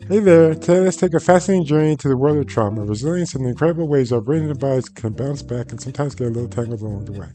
Hey there, today let's take a fascinating journey into the world of trauma, resilience, and the incredible ways our brain and bodies can bounce back and sometimes get a little tangled along the way.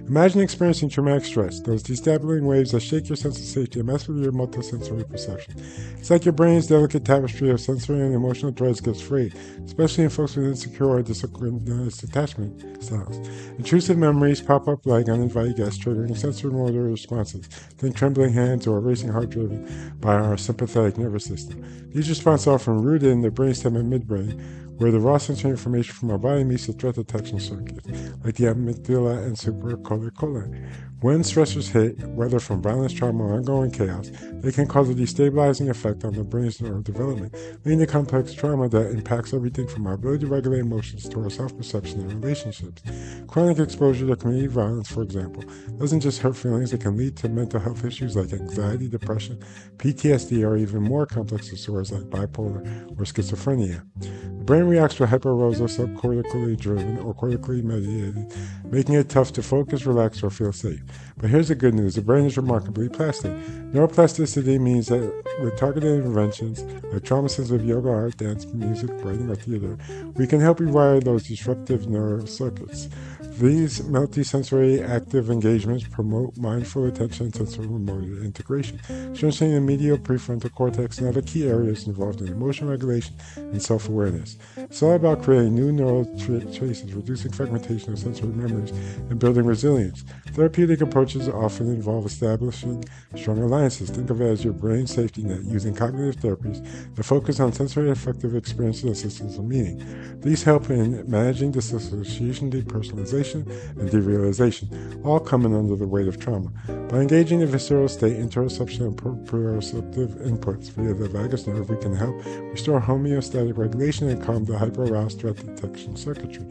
Imagine experiencing traumatic stress, those destabilizing waves that shake your sense of safety and mess with your multisensory perception. It's like your brain's delicate tapestry of sensory and emotional threads gets frayed, especially in folks with insecure or disorganized attachment styles. Intrusive memories pop up like uninvited guests, triggering sensory motor responses, think trembling hands or racing heart driven by our sympathetic nervous system. These responses are often rooted in the brainstem and midbrain, where the raw sensory information from our body meets the threat detection circuits, like the amygdala and supracortical. When stressors hit, whether from violence, trauma, or ongoing chaos, they can cause a destabilizing effect on the brain's neurodevelopment, leading to complex trauma that impacts everything from our ability to regulate emotions to our self-perception and relationships. Chronic exposure to community violence, for example, doesn't just hurt feelings, it can lead to mental health issues like anxiety, depression, PTSD, or even more complex disorders like bipolar or schizophrenia. The brain reacts to hyperarousal, subcortically driven, or cortically mediated, making it tough to focus, relax, or feel safe. But here's the good news, the brain is remarkably plastic. Neuroplasticity means that with targeted interventions like trauma-sensitive yoga, art, dance, music, writing, or theater, we can help rewire those disruptive neural circuits. These multisensory active engagements promote mindful attention and sensory motor integration, strengthening the medial prefrontal cortex and other key areas involved in emotion regulation and self-awareness. It's all about creating new neural traces, reducing fragmentation of sensory memories, and building resilience. Therapeutic approaches often involve establishing strong alliances. Think of it as your brain safety net, using cognitive therapies that focus on sensory affective experiences and systems of meaning. These help in managing dissociation, depersonalization, and derealization, all coming under the weight of trauma. By engaging the visceral state, interoception, and proprioceptive inputs via the vagus nerve, we can help restore homeostatic regulation and calm the hyperaroused threat detection circuitry.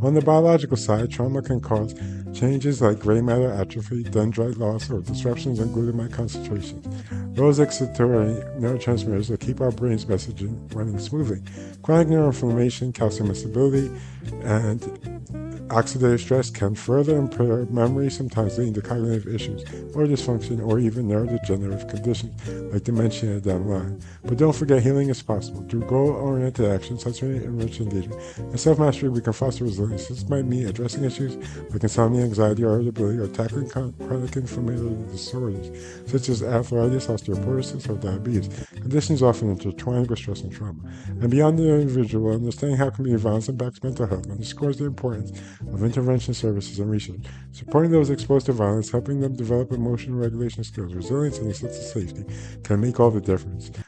On the biological side, trauma can cause changes like gray matter atrophy, dendrite loss, or disruptions in glutamate concentrations. Those excitatory neurotransmitters that keep our brain's messaging running smoothly. Chronic neuroinflammation, calcium instability, and oxidative stress can further impair memory, sometimes leading to cognitive issues or dysfunction or even neurodegenerative conditions like dementia down the line. But don't forget, healing is possible. Through goal-oriented action, sensory-enriched engagement, and self-mastery, we can foster resilience. This might mean addressing issues like insomnia, anxiety, or irritability, or tackling chronic inflammatory disorders such as arthritis, osteoporosis, or diabetes. Conditions often intertwined with stress and trauma. And beyond the individual, understanding how community violence impacts mental health underscores the importance of intervention services and research, supporting those exposed to violence, helping them develop emotional regulation skills, resilience, and a sense of safety can make all the difference.